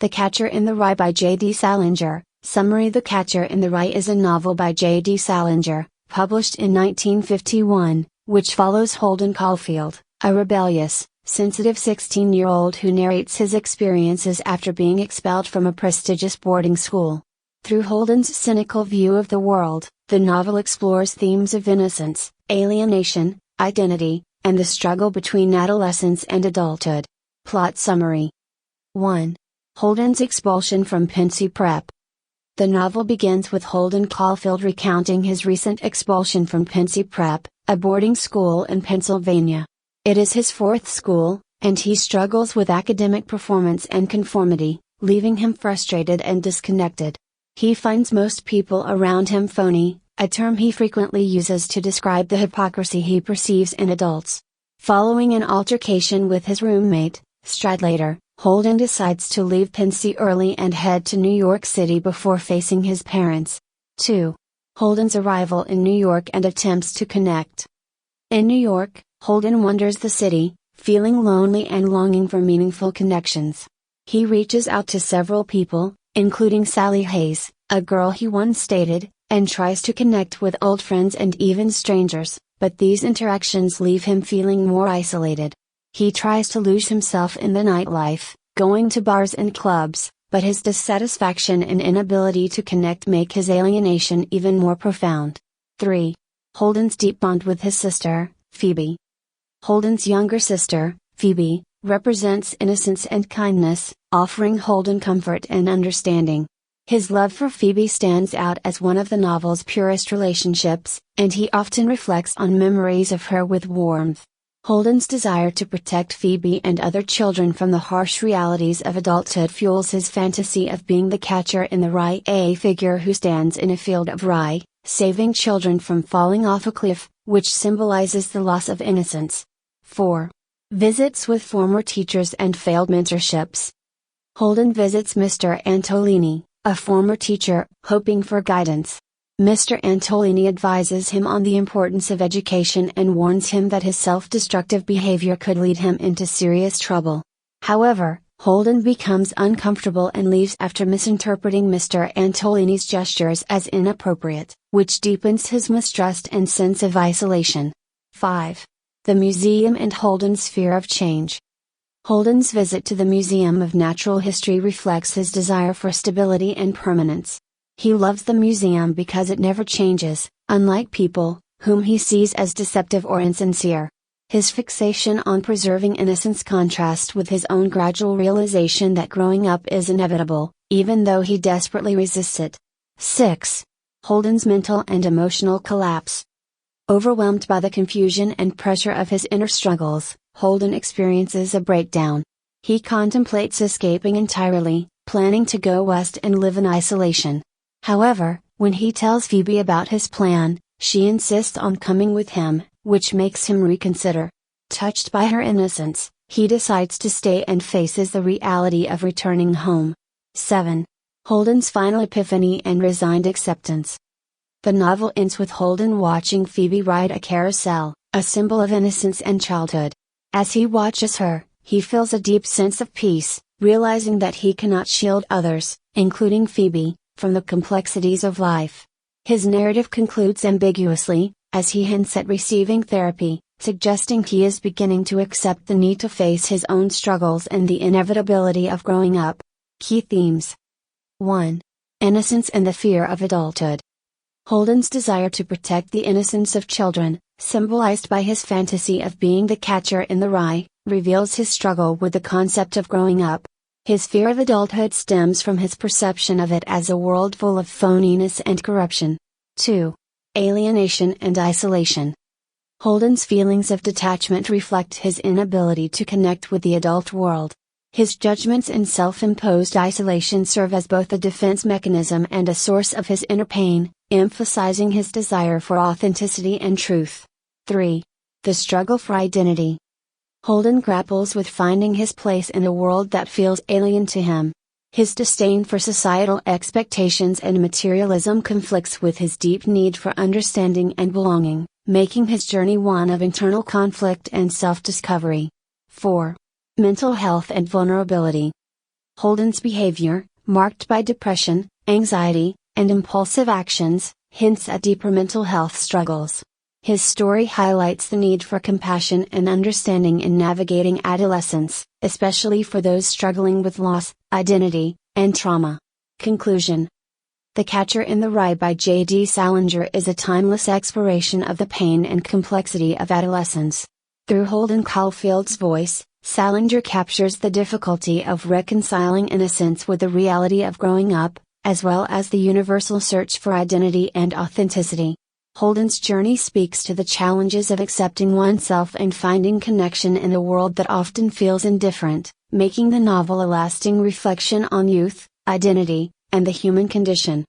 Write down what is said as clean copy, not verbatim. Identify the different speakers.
Speaker 1: The Catcher in the Rye by J.D. Salinger. Summary: The Catcher in the Rye is a novel by J.D. Salinger, published in 1951, which follows Holden Caulfield, a rebellious, sensitive 16-year-old who narrates his experiences after being expelled from a prestigious boarding school. Through Holden's cynical view of the world, the novel explores themes of innocence, alienation, identity, and the struggle between adolescence and adulthood. Plot summary. 1. Holden's expulsion from Pensy Prep. The novel begins with Holden Caulfield recounting his recent expulsion from Pensy Prep, a boarding school in Pennsylvania. It is his fourth school, and he struggles with academic performance and conformity, leaving him frustrated and disconnected. He finds most people around him phony, a term he frequently uses to describe the hypocrisy he perceives in adults. Following an altercation with his roommate, Stradlater, Holden decides to leave Pensy early and head to New York City before facing his parents. 2. Holden's arrival in New York and attempts to connect. In New York, Holden wanders the city, feeling lonely and longing for meaningful connections. He reaches out to several people, including Sally Hayes, a girl he once dated, and tries to connect with old friends and even strangers, but these interactions leave him feeling more isolated. He tries to lose himself in the nightlife, going to bars and clubs, but his dissatisfaction and inability to connect make his alienation even more profound. 3. Holden's deep bond with his sister, Phoebe. Holden's younger sister, Phoebe, represents innocence and kindness, offering Holden comfort and understanding. His love for Phoebe stands out as one of the novel's purest relationships, and he often reflects on memories of her with warmth. Holden's desire to protect Phoebe and other children from the harsh realities of adulthood fuels his fantasy of being the catcher in the rye, a figure who stands in a field of rye, saving children from falling off a cliff, which symbolizes the loss of innocence. 4. Visits with former teachers and failed mentorships. Holden visits Mr. Antolini, a former teacher, hoping for guidance. Mr. Antolini advises him on the importance of education and warns him that his self-destructive behavior could lead him into serious trouble. However, Holden becomes uncomfortable and leaves after misinterpreting Mr. Antolini's gestures as inappropriate, which deepens his mistrust and sense of isolation. 5. The Museum and Holden's fear of change. Holden's visit to the Museum of Natural History reflects his desire for stability and permanence. He loves the museum because it never changes, unlike people, whom he sees as deceptive or insincere. His fixation on preserving innocence contrasts with his own gradual realization that growing up is inevitable, even though he desperately resists it. 6. Holden's mental and emotional collapse. Overwhelmed by the confusion and pressure of his inner struggles, Holden experiences a breakdown. He contemplates escaping entirely, planning to go west and live in isolation. However, when he tells Phoebe about his plan, she insists on coming with him, which makes him reconsider. Touched by her innocence, he decides to stay and faces the reality of returning home. 7. Holden's final epiphany and resigned acceptance. The novel ends with Holden watching Phoebe ride a carousel, a symbol of innocence and childhood. As he watches her, he feels a deep sense of peace, realizing that he cannot shield others, including Phoebe, from the complexities of life. His narrative concludes ambiguously, as he hints at receiving therapy, suggesting he is beginning to accept the need to face his own struggles and the inevitability of growing up. Key themes. 1. Innocence and the fear of adulthood. Holden's desire to protect the innocence of children, symbolized by his fantasy of being the catcher in the rye, reveals his struggle with the concept of growing up. His fear of adulthood stems from his perception of it as a world full of phoniness and corruption. 2. Alienation and isolation. Holden's feelings of detachment reflect his inability to connect with the adult world. His judgments and self-imposed isolation serve as both a defense mechanism and a source of his inner pain, emphasizing his desire for authenticity and truth. 3. The struggle for identity. Holden grapples with finding his place in a world that feels alien to him. His disdain for societal expectations and materialism conflicts with his deep need for understanding and belonging, making his journey one of internal conflict and self-discovery. 4. Mental health and vulnerability. Holden's behavior, marked by depression, anxiety, and impulsive actions, hints at deeper mental health struggles. His story highlights the need for compassion and understanding in navigating adolescence, especially for those struggling with loss, identity, and trauma. Conclusion. The Catcher in the Rye by J.D. Salinger is a timeless exploration of the pain and complexity of adolescence. Through Holden Caulfield's voice, Salinger captures the difficulty of reconciling innocence with the reality of growing up, as well as the universal search for identity and authenticity. Holden's journey speaks to the challenges of accepting oneself and finding connection in a world that often feels indifferent, making the novel a lasting reflection on youth, identity, and the human condition.